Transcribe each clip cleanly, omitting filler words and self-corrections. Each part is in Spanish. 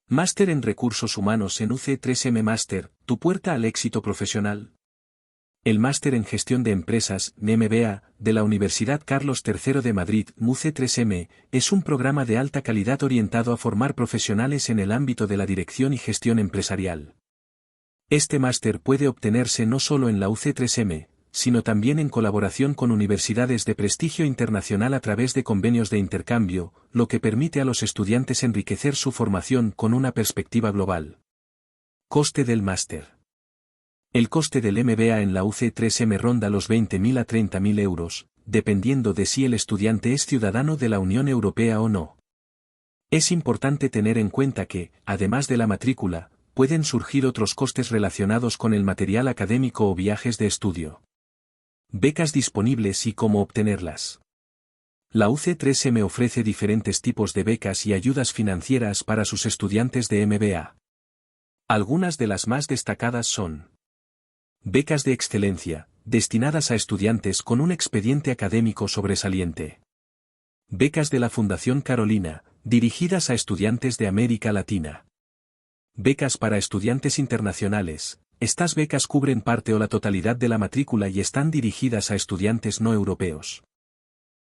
Máster en Recursos Humanos en UC3M Máster, tu puerta al éxito profesional. El Máster en Gestión de Empresas, MBA, de la Universidad Carlos III de Madrid, UC3M, es un programa de alta calidad orientado a formar profesionales en el ámbito de la dirección y gestión empresarial. Este máster puede obtenerse no solo en la UC3M, sino también en colaboración con universidades de prestigio internacional a través de convenios de intercambio, lo que permite a los estudiantes enriquecer su formación con una perspectiva global. Coste del máster. El coste del MBA en la UC3M ronda los 20.000 a 30.000 euros, dependiendo de si el estudiante es ciudadano de la Unión Europea o no. Es importante tener en cuenta que, además de la matrícula, pueden surgir otros costes relacionados con el material académico o viajes de estudio. Becas disponibles y cómo obtenerlas. La UC3M ofrece diferentes tipos de becas y ayudas financieras para sus estudiantes de MBA. Algunas de las más destacadas son: becas de excelencia, destinadas a estudiantes con un expediente académico sobresaliente. Becas de la Fundación Carolina, dirigidas a estudiantes de América Latina. Becas para estudiantes internacionales. Estas becas cubren parte o la totalidad de la matrícula y están dirigidas a estudiantes no europeos.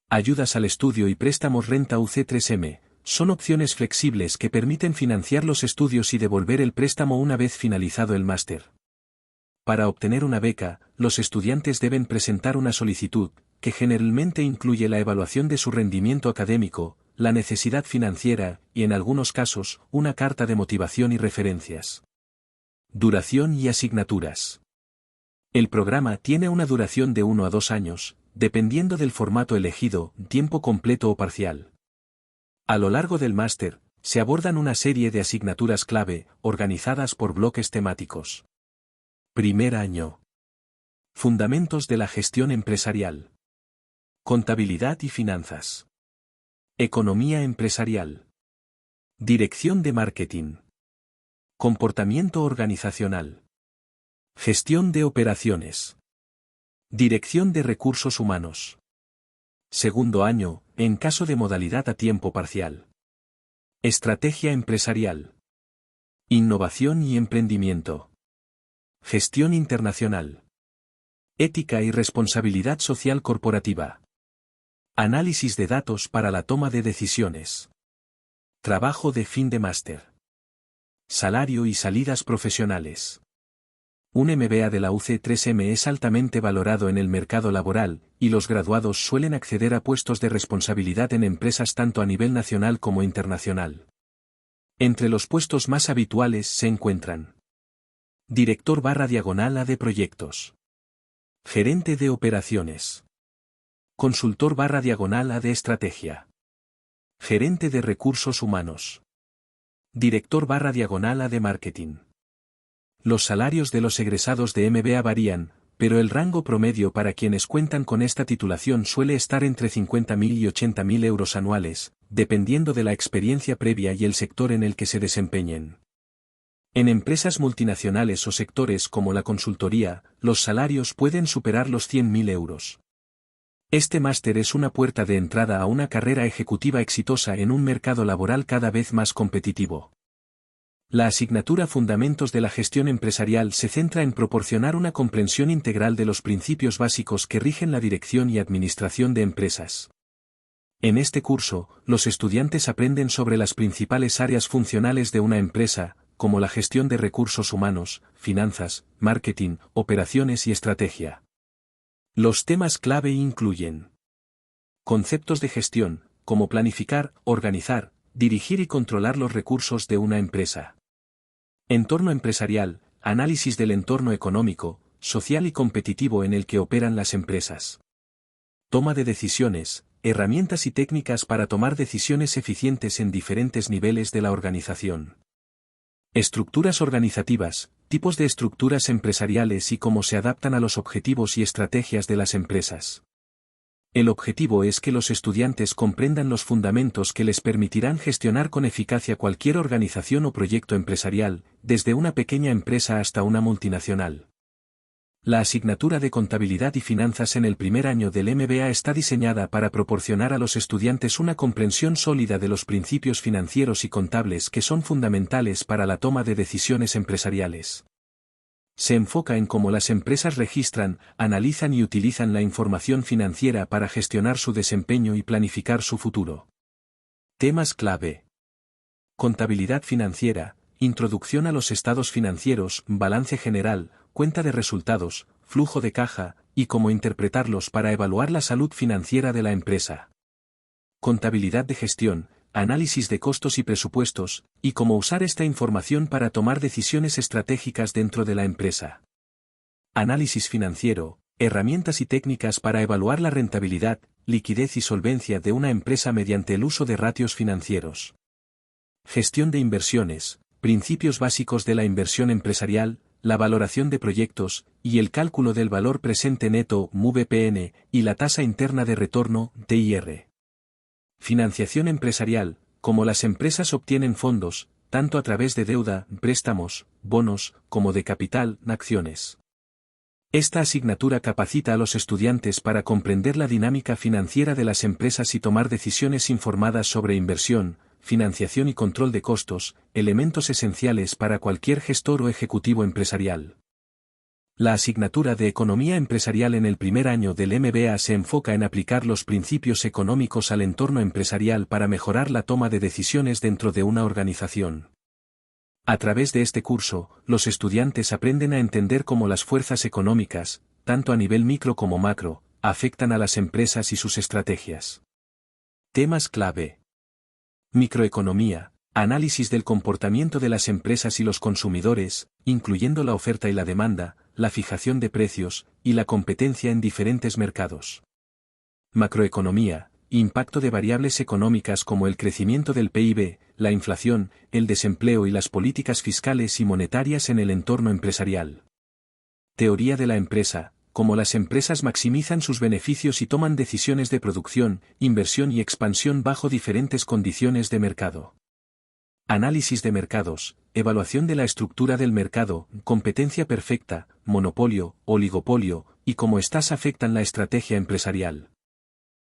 Ayudas al estudio y préstamos renta UC3M, son opciones flexibles que permiten financiar los estudios y devolver el préstamo una vez finalizado el máster. Para obtener una beca, los estudiantes deben presentar una solicitud, que generalmente incluye la evaluación de su rendimiento académico, la necesidad financiera, y en algunos casos, una carta de motivación y referencias. Duración y asignaturas. El programa tiene una duración de 1 a 2 años, dependiendo del formato elegido, tiempo completo o parcial. A lo largo del máster, se abordan una serie de asignaturas clave, organizadas por bloques temáticos. Primer año. Fundamentos de la gestión empresarial. Contabilidad y finanzas. Economía empresarial. Dirección de marketing. Comportamiento organizacional. Gestión de operaciones. Dirección de recursos humanos. Segundo año, en caso de modalidad a tiempo parcial. Estrategia empresarial. Innovación y emprendimiento. Gestión internacional. Ética y responsabilidad social corporativa. Análisis de datos para la toma de decisiones. Trabajo de fin de máster. Salario y salidas profesionales. Un MBA de la UC3M es altamente valorado en el mercado laboral, y los graduados suelen acceder a puestos de responsabilidad en empresas tanto a nivel nacional como internacional. Entre los puestos más habituales se encuentran: Director/A de proyectos. Gerente de operaciones. Consultor/A de estrategia. Gerente de recursos humanos. Director/A de marketing. Los salarios de los egresados de MBA varían, pero el rango promedio para quienes cuentan con esta titulación suele estar entre 50.000 y 80.000 euros anuales, dependiendo de la experiencia previa y el sector en el que se desempeñen. En empresas multinacionales o sectores como la consultoría, los salarios pueden superar los 100.000 euros. Este máster es una puerta de entrada a una carrera ejecutiva exitosa en un mercado laboral cada vez más competitivo. La asignatura Fundamentos de la Gestión Empresarial se centra en proporcionar una comprensión integral de los principios básicos que rigen la dirección y administración de empresas. En este curso, los estudiantes aprenden sobre las principales áreas funcionales de una empresa, como la gestión de recursos humanos, finanzas, marketing, operaciones y estrategia. Los temas clave incluyen: conceptos de gestión, como planificar, organizar, dirigir y controlar los recursos de una empresa. Entorno empresarial, análisis del entorno económico, social y competitivo en el que operan las empresas. Toma de decisiones, herramientas y técnicas para tomar decisiones eficientes en diferentes niveles de la organización. Estructuras organizativas, tipos de estructuras empresariales y cómo se adaptan a los objetivos y estrategias de las empresas. El objetivo es que los estudiantes comprendan los fundamentos que les permitirán gestionar con eficacia cualquier organización o proyecto empresarial, desde una pequeña empresa hasta una multinacional. La asignatura de Contabilidad y Finanzas en el primer año del MBA está diseñada para proporcionar a los estudiantes una comprensión sólida de los principios financieros y contables que son fundamentales para la toma de decisiones empresariales. Se enfoca en cómo las empresas registran, analizan y utilizan la información financiera para gestionar su desempeño y planificar su futuro. Temas clave: Contabilidad financiera, introducción a los estados financieros, balance general, cuenta de resultados, flujo de caja, y cómo interpretarlos para evaluar la salud financiera de la empresa. Contabilidad de gestión, análisis de costos y presupuestos, y cómo usar esta información para tomar decisiones estratégicas dentro de la empresa. Análisis financiero, herramientas y técnicas para evaluar la rentabilidad, liquidez y solvencia de una empresa mediante el uso de ratios financieros. Gestión de inversiones, principios básicos de la inversión empresarial, la valoración de proyectos, y el cálculo del valor presente neto, MVPN, y la tasa interna de retorno, TIR. Financiación empresarial, cómo las empresas obtienen fondos, tanto a través de deuda, préstamos, bonos, como de capital, acciones. Esta asignatura capacita a los estudiantes para comprender la dinámica financiera de las empresas y tomar decisiones informadas sobre inversión, financiación y control de costos, elementos esenciales para cualquier gestor o ejecutivo empresarial. La asignatura de Economía Empresarial en el primer año del MBA se enfoca en aplicar los principios económicos al entorno empresarial para mejorar la toma de decisiones dentro de una organización. A través de este curso, los estudiantes aprenden a entender cómo las fuerzas económicas, tanto a nivel micro como macro, afectan a las empresas y sus estrategias. Temas clave: Microeconomía, análisis del comportamiento de las empresas y los consumidores, incluyendo la oferta y la demanda, la fijación de precios, y la competencia en diferentes mercados. Macroeconomía, impacto de variables económicas como el crecimiento del PIB, la inflación, el desempleo y las políticas fiscales y monetarias en el entorno empresarial. Teoría de la empresa, cómo las empresas maximizan sus beneficios y toman decisiones de producción, inversión y expansión bajo diferentes condiciones de mercado. Análisis de mercados, evaluación de la estructura del mercado, competencia perfecta, monopolio, oligopolio, y cómo éstas afectan la estrategia empresarial.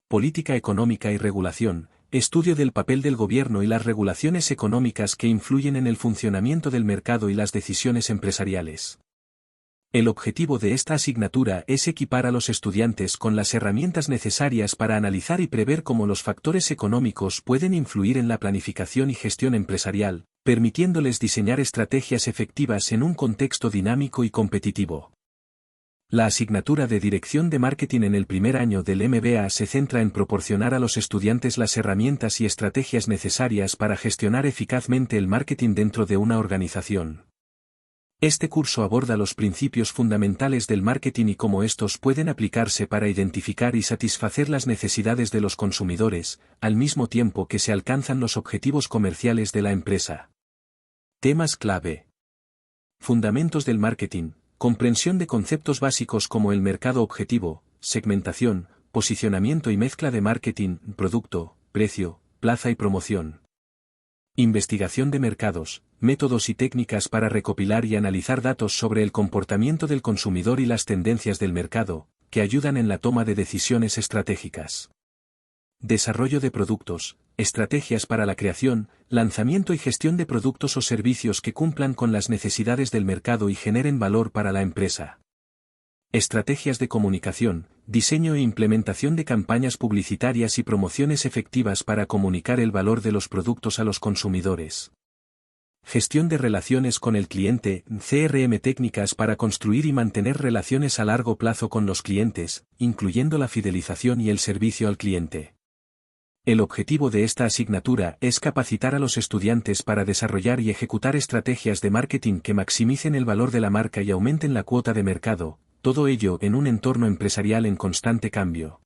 Política económica y regulación, estudio del papel del gobierno y las regulaciones económicas que influyen en el funcionamiento del mercado y las decisiones empresariales. El objetivo de esta asignatura es equipar a los estudiantes con las herramientas necesarias para analizar y prever cómo los factores económicos pueden influir en la planificación y gestión empresarial, permitiéndoles diseñar estrategias efectivas en un contexto dinámico y competitivo. La asignatura de Dirección de Marketing en el primer año del MBA se centra en proporcionar a los estudiantes las herramientas y estrategias necesarias para gestionar eficazmente el marketing dentro de una organización. Este curso aborda los principios fundamentales del marketing y cómo estos pueden aplicarse para identificar y satisfacer las necesidades de los consumidores, al mismo tiempo que se alcanzan los objetivos comerciales de la empresa. Temas clave: Fundamentos del marketing, comprensión de conceptos básicos como el mercado objetivo, segmentación, posicionamiento y mezcla de marketing, producto, precio, plaza y promoción. Investigación de mercados, métodos y técnicas para recopilar y analizar datos sobre el comportamiento del consumidor y las tendencias del mercado, que ayudan en la toma de decisiones estratégicas. Desarrollo de productos, estrategias para la creación, lanzamiento y gestión de productos o servicios que cumplan con las necesidades del mercado y generen valor para la empresa. Estrategias de comunicación, diseño e implementación de campañas publicitarias y promociones efectivas para comunicar el valor de los productos a los consumidores. Gestión de relaciones con el cliente, CRM, técnicas para construir y mantener relaciones a largo plazo con los clientes, incluyendo la fidelización y el servicio al cliente. El objetivo de esta asignatura es capacitar a los estudiantes para desarrollar y ejecutar estrategias de marketing que maximicen el valor de la marca y aumenten la cuota de mercado, todo ello en un entorno empresarial en constante cambio.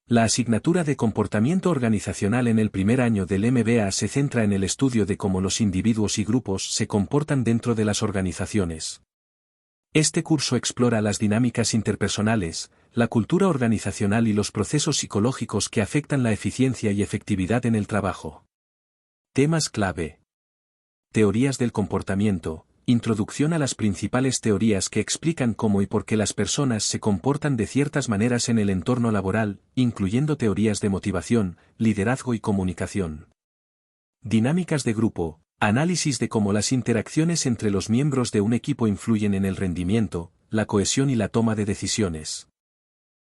La asignatura de Comportamiento Organizacional en el primer año del MBA se centra en el estudio de cómo los individuos y grupos se comportan dentro de las organizaciones. Este curso explora las dinámicas interpersonales, la cultura organizacional y los procesos psicológicos que afectan la eficiencia y efectividad en el trabajo. Temas clave: Teorías del comportamiento, Introducción a las principales teorías que explican cómo y por qué las personas se comportan de ciertas maneras en el entorno laboral, incluyendo teorías de motivación, liderazgo y comunicación. Dinámicas de grupo, análisis de cómo las interacciones entre los miembros de un equipo influyen en el rendimiento, la cohesión y la toma de decisiones.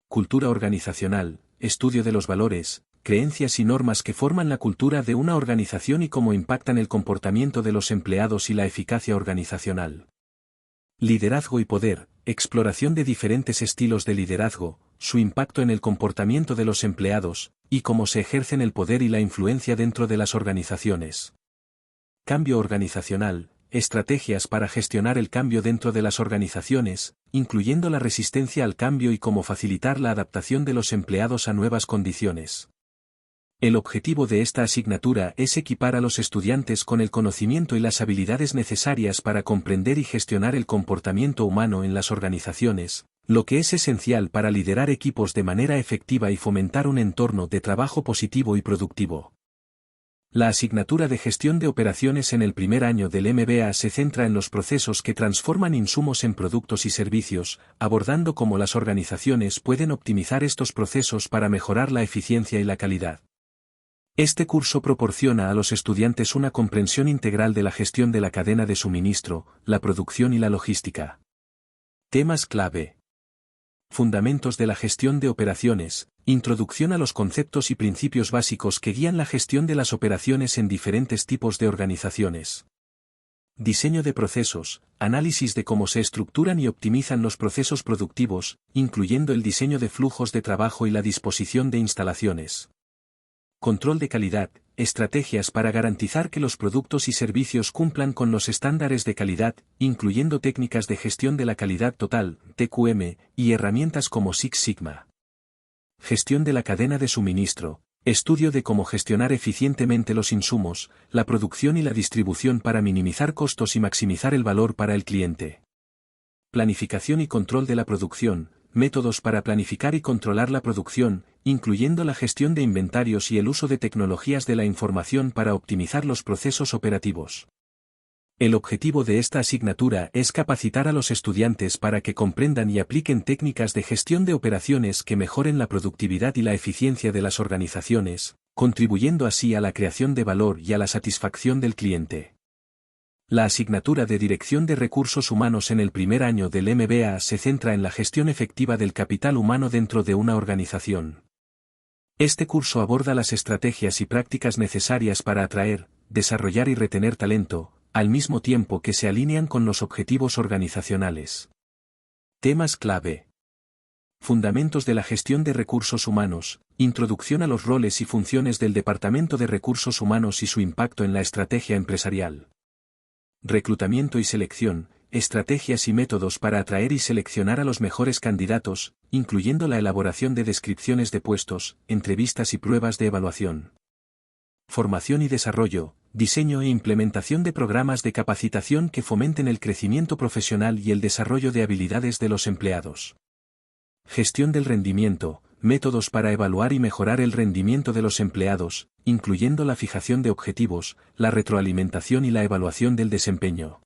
Cultura organizacional, estudio de los valores, creencias y normas que forman la cultura de una organización y cómo impactan el comportamiento de los empleados y la eficacia organizacional. Liderazgo y poder, exploración de diferentes estilos de liderazgo, su impacto en el comportamiento de los empleados, y cómo se ejercen el poder y la influencia dentro de las organizaciones. Cambio organizacional, estrategias para gestionar el cambio dentro de las organizaciones, incluyendo la resistencia al cambio y cómo facilitar la adaptación de los empleados a nuevas condiciones. El objetivo de esta asignatura es equipar a los estudiantes con el conocimiento y las habilidades necesarias para comprender y gestionar el comportamiento humano en las organizaciones, lo que es esencial para liderar equipos de manera efectiva y fomentar un entorno de trabajo positivo y productivo. La asignatura de gestión de operaciones en el primer año del MBA se centra en los procesos que transforman insumos en productos y servicios, abordando cómo las organizaciones pueden optimizar estos procesos para mejorar la eficiencia y la calidad. Este curso proporciona a los estudiantes una comprensión integral de la gestión de la cadena de suministro, la producción y la logística. Temas clave. Fundamentos de la gestión de operaciones, introducción a los conceptos y principios básicos que guían la gestión de las operaciones en diferentes tipos de organizaciones. Diseño de procesos, análisis de cómo se estructuran y optimizan los procesos productivos, incluyendo el diseño de flujos de trabajo y la disposición de instalaciones. Control de calidad, estrategias para garantizar que los productos y servicios cumplan con los estándares de calidad, incluyendo técnicas de gestión de la calidad total, TQM, y herramientas como Six Sigma. Gestión de la cadena de suministro, estudio de cómo gestionar eficientemente los insumos, la producción y la distribución para minimizar costos y maximizar el valor para el cliente. Planificación y control de la producción, métodos para planificar y controlar la producción, incluyendo la gestión de inventarios y el uso de tecnologías de la información para optimizar los procesos operativos. El objetivo de esta asignatura es capacitar a los estudiantes para que comprendan y apliquen técnicas de gestión de operaciones que mejoren la productividad y la eficiencia de las organizaciones, contribuyendo así a la creación de valor y a la satisfacción del cliente. La asignatura de Dirección de Recursos Humanos en el primer año del MBA se centra en la gestión efectiva del capital humano dentro de una organización. Este curso aborda las estrategias y prácticas necesarias para atraer, desarrollar y retener talento, al mismo tiempo que se alinean con los objetivos organizacionales. Temas clave. Fundamentos de la gestión de recursos humanos, introducción a los roles y funciones del Departamento de Recursos Humanos y su impacto en la estrategia empresarial. Reclutamiento y selección, estrategias y métodos para atraer y seleccionar a los mejores candidatos, incluyendo la elaboración de descripciones de puestos, entrevistas y pruebas de evaluación. Formación y desarrollo, diseño e implementación de programas de capacitación que fomenten el crecimiento profesional y el desarrollo de habilidades de los empleados. Gestión del rendimiento, métodos para evaluar y mejorar el rendimiento de los empleados, incluyendo la fijación de objetivos, la retroalimentación y la evaluación del desempeño.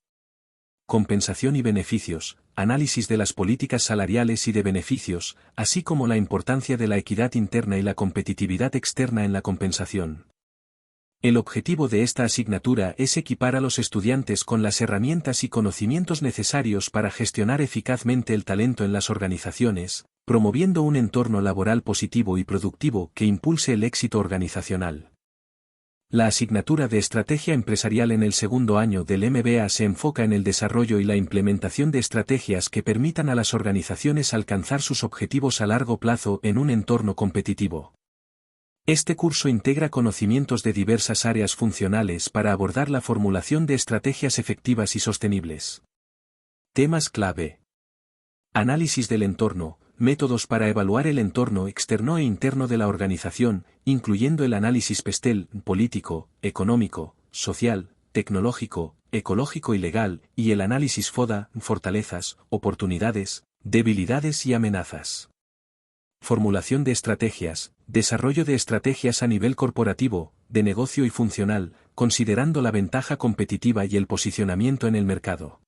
Compensación y beneficios, análisis de las políticas salariales y de beneficios, así como la importancia de la equidad interna y la competitividad externa en la compensación. El objetivo de esta asignatura es equipar a los estudiantes con las herramientas y conocimientos necesarios para gestionar eficazmente el talento en las organizaciones, promoviendo un entorno laboral positivo y productivo que impulse el éxito organizacional. La asignatura de Estrategia Empresarial en el segundo año del MBA se enfoca en el desarrollo y la implementación de estrategias que permitan a las organizaciones alcanzar sus objetivos a largo plazo en un entorno competitivo. Este curso integra conocimientos de diversas áreas funcionales para abordar la formulación de estrategias efectivas y sostenibles. Temas clave. Análisis del entorno, métodos para evaluar el entorno externo e interno de la organización, incluyendo el análisis PESTEL, político, económico, social, tecnológico, ecológico y legal, y el análisis FODA, fortalezas, oportunidades, debilidades y amenazas. Formulación de estrategias, desarrollo de estrategias a nivel corporativo, de negocio y funcional, considerando la ventaja competitiva y el posicionamiento en el mercado.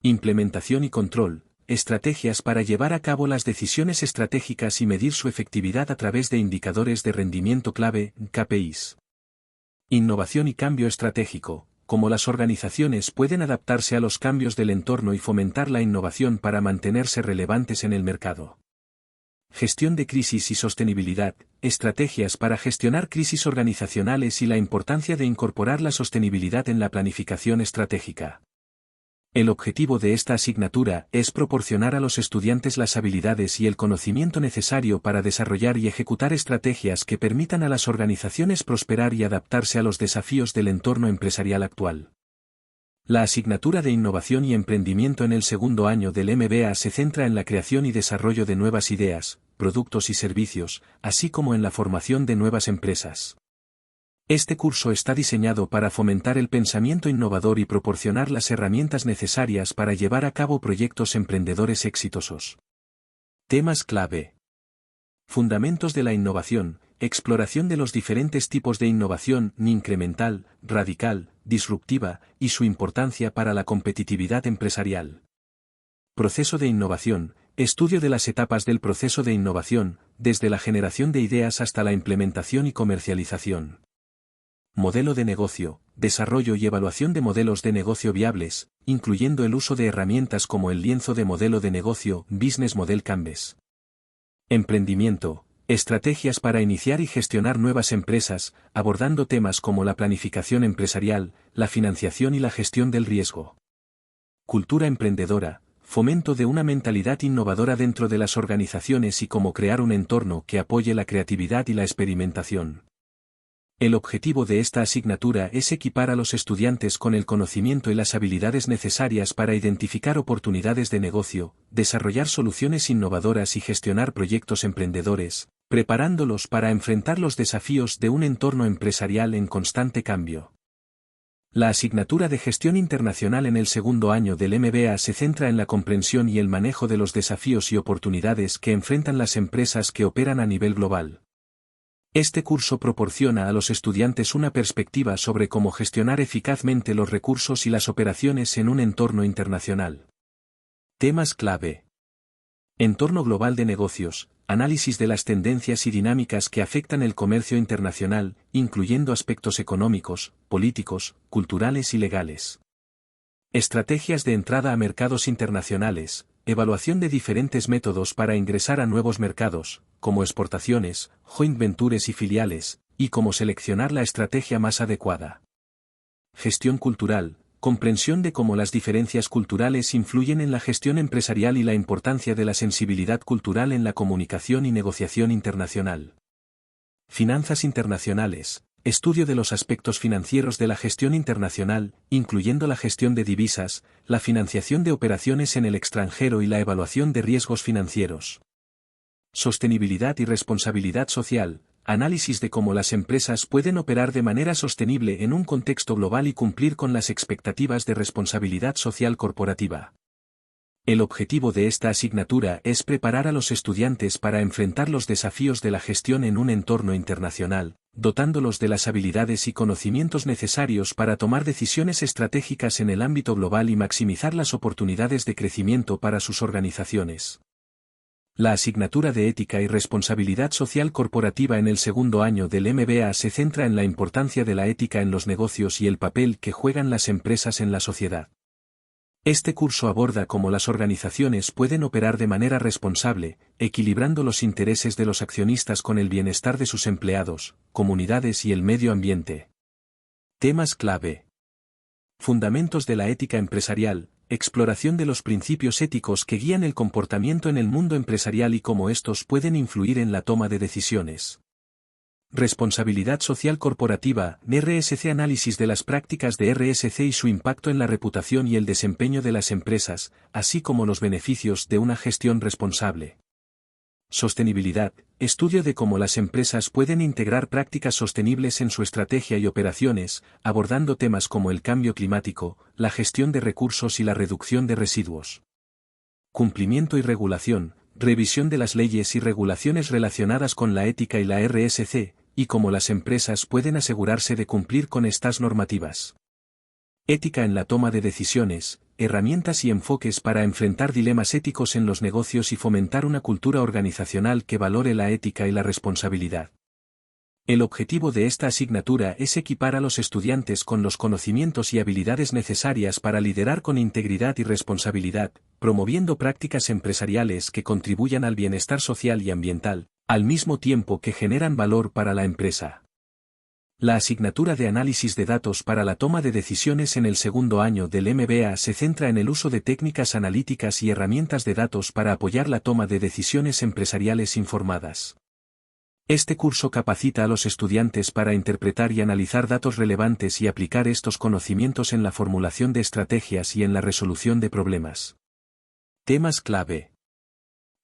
Implementación y control, estrategias para llevar a cabo las decisiones estratégicas y medir su efectividad a través de indicadores de rendimiento clave, KPIs. Innovación y cambio estratégico, cómo las organizaciones pueden adaptarse a los cambios del entorno y fomentar la innovación para mantenerse relevantes en el mercado. Gestión de crisis y sostenibilidad, estrategias para gestionar crisis organizacionales y la importancia de incorporar la sostenibilidad en la planificación estratégica. El objetivo de esta asignatura es proporcionar a los estudiantes las habilidades y el conocimiento necesario para desarrollar y ejecutar estrategias que permitan a las organizaciones prosperar y adaptarse a los desafíos del entorno empresarial actual. La asignatura de Innovación y Emprendimiento en el segundo año del MBA se centra en la creación y desarrollo de nuevas ideas, productos y servicios, así como en la formación de nuevas empresas. Este curso está diseñado para fomentar el pensamiento innovador y proporcionar las herramientas necesarias para llevar a cabo proyectos emprendedores exitosos. Temas clave. Fundamentos de la innovación, exploración de los diferentes tipos de innovación, incremental, radical, disruptiva, y su importancia para la competitividad empresarial. Proceso de innovación, estudio de las etapas del proceso de innovación, desde la generación de ideas hasta la implementación y comercialización. Modelo de negocio, desarrollo y evaluación de modelos de negocio viables, incluyendo el uso de herramientas como el lienzo de modelo de negocio, Business Model Canvas. Emprendimiento, estrategias para iniciar y gestionar nuevas empresas, abordando temas como la planificación empresarial, la financiación y la gestión del riesgo. Cultura emprendedora, fomento de una mentalidad innovadora dentro de las organizaciones y cómo crear un entorno que apoye la creatividad y la experimentación. El objetivo de esta asignatura es equipar a los estudiantes con el conocimiento y las habilidades necesarias para identificar oportunidades de negocio, desarrollar soluciones innovadoras y gestionar proyectos emprendedores, preparándolos para enfrentar los desafíos de un entorno empresarial en constante cambio. La asignatura de Gestión Internacional en el segundo año del MBA se centra en la comprensión y el manejo de los desafíos y oportunidades que enfrentan las empresas que operan a nivel global. Este curso proporciona a los estudiantes una perspectiva sobre cómo gestionar eficazmente los recursos y las operaciones en un entorno internacional. Temas clave. Entorno global de negocios, análisis de las tendencias y dinámicas que afectan el comercio internacional, incluyendo aspectos económicos, políticos, culturales y legales. Estrategias de entrada a mercados internacionales, evaluación de diferentes métodos para ingresar a nuevos mercados, como exportaciones, joint ventures y filiales, y cómo seleccionar la estrategia más adecuada. Gestión cultural, comprensión de cómo las diferencias culturales influyen en la gestión empresarial y la importancia de la sensibilidad cultural en la comunicación y negociación internacional. Finanzas internacionales, estudio de los aspectos financieros de la gestión internacional, incluyendo la gestión de divisas, la financiación de operaciones en el extranjero y la evaluación de riesgos financieros. Sostenibilidad y responsabilidad social, análisis de cómo las empresas pueden operar de manera sostenible en un contexto global y cumplir con las expectativas de responsabilidad social corporativa. El objetivo de esta asignatura es preparar a los estudiantes para enfrentar los desafíos de la gestión en un entorno internacional, dotándolos de las habilidades y conocimientos necesarios para tomar decisiones estratégicas en el ámbito global y maximizar las oportunidades de crecimiento para sus organizaciones. La asignatura de Ética y Responsabilidad Social Corporativa en el segundo año del MBA se centra en la importancia de la ética en los negocios y el papel que juegan las empresas en la sociedad. Este curso aborda cómo las organizaciones pueden operar de manera responsable, equilibrando los intereses de los accionistas con el bienestar de sus empleados, comunidades y el medio ambiente. Temas clave. Fundamentos de la ética empresarial, exploración de los principios éticos que guían el comportamiento en el mundo empresarial y cómo estos pueden influir en la toma de decisiones. Responsabilidad social corporativa, RSC. Análisis de las prácticas de RSC y su impacto en la reputación y el desempeño de las empresas, así como los beneficios de una gestión responsable. Sostenibilidad, estudio de cómo las empresas pueden integrar prácticas sostenibles en su estrategia y operaciones, abordando temas como el cambio climático, la gestión de recursos y la reducción de residuos. Cumplimiento y regulación, revisión de las leyes y regulaciones relacionadas con la ética y la RSC, y cómo las empresas pueden asegurarse de cumplir con estas normativas. Ética en la toma de decisiones, herramientas y enfoques para enfrentar dilemas éticos en los negocios y fomentar una cultura organizacional que valore la ética y la responsabilidad. El objetivo de esta asignatura es equipar a los estudiantes con los conocimientos y habilidades necesarias para liderar con integridad y responsabilidad, promoviendo prácticas empresariales que contribuyan al bienestar social y ambiental, al mismo tiempo que generan valor para la empresa. La asignatura de análisis de datos para la toma de decisiones en el segundo año del MBA se centra en el uso de técnicas analíticas y herramientas de datos para apoyar la toma de decisiones empresariales informadas. Este curso capacita a los estudiantes para interpretar y analizar datos relevantes y aplicar estos conocimientos en la formulación de estrategias y en la resolución de problemas. Temas clave.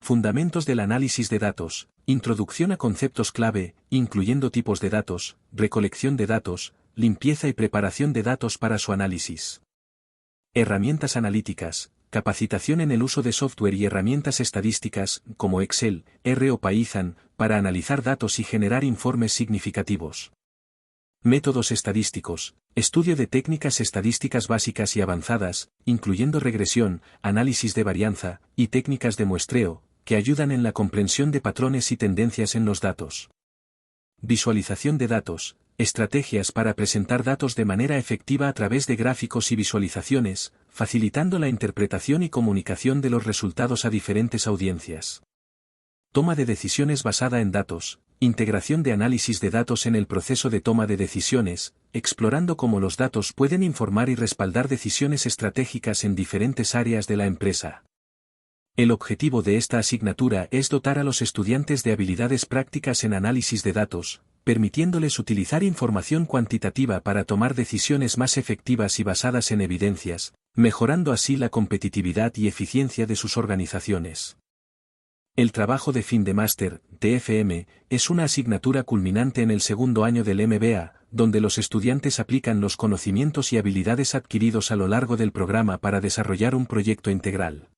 Fundamentos del análisis de datos, introducción a conceptos clave, incluyendo tipos de datos, recolección de datos, limpieza y preparación de datos para su análisis. Herramientas analíticas, capacitación en el uso de software y herramientas estadísticas, como Excel, R o Python, para analizar datos y generar informes significativos. Métodos estadísticos, estudio de técnicas estadísticas básicas y avanzadas, incluyendo regresión, análisis de varianza, y técnicas de muestreo, que ayudan en la comprensión de patrones y tendencias en los datos. Visualización de datos, estrategias para presentar datos de manera efectiva a través de gráficos y visualizaciones, facilitando la interpretación y comunicación de los resultados a diferentes audiencias. Toma de decisiones basada en datos, integración de análisis de datos en el proceso de toma de decisiones, explorando cómo los datos pueden informar y respaldar decisiones estratégicas en diferentes áreas de la empresa. El objetivo de esta asignatura es dotar a los estudiantes de habilidades prácticas en análisis de datos, permitiéndoles utilizar información cuantitativa para tomar decisiones más efectivas y basadas en evidencias, mejorando así la competitividad y eficiencia de sus organizaciones. El trabajo de fin de máster, TFM, es una asignatura culminante en el segundo año del MBA, donde los estudiantes aplican los conocimientos y habilidades adquiridos a lo largo del programa para desarrollar un proyecto integral.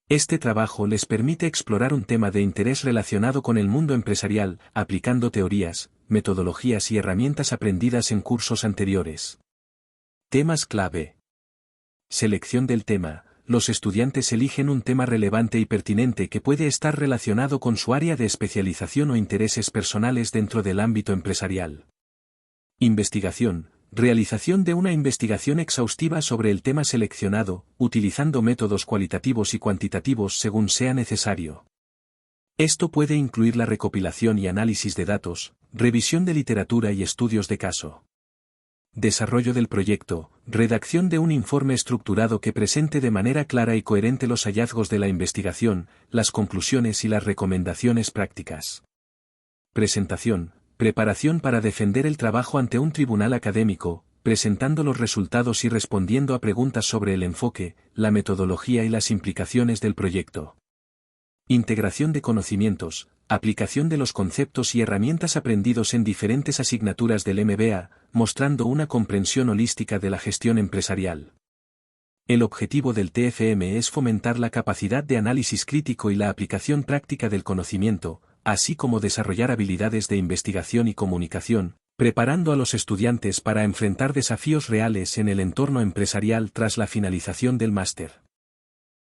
Este trabajo les permite explorar un tema de interés relacionado con el mundo empresarial, aplicando teorías, metodologías y herramientas aprendidas en cursos anteriores. Temas clave. Selección del tema. Los estudiantes eligen un tema relevante y pertinente que puede estar relacionado con su área de especialización o intereses personales dentro del ámbito empresarial. Investigación. Realización de una investigación exhaustiva sobre el tema seleccionado, utilizando métodos cualitativos y cuantitativos según sea necesario. Esto puede incluir la recopilación y análisis de datos, revisión de literatura y estudios de caso. Desarrollo del proyecto, redacción de un informe estructurado que presente de manera clara y coherente los hallazgos de la investigación, las conclusiones y las recomendaciones prácticas. Presentación. Preparación para defender el trabajo ante un tribunal académico, presentando los resultados y respondiendo a preguntas sobre el enfoque, la metodología y las implicaciones del proyecto. Integración de conocimientos, aplicación de los conceptos y herramientas aprendidos en diferentes asignaturas del MBA, mostrando una comprensión holística de la gestión empresarial. El objetivo del TFM es fomentar la capacidad de análisis crítico y la aplicación práctica del conocimiento, así como desarrollar habilidades de investigación y comunicación, preparando a los estudiantes para enfrentar desafíos reales en el entorno empresarial tras la finalización del máster.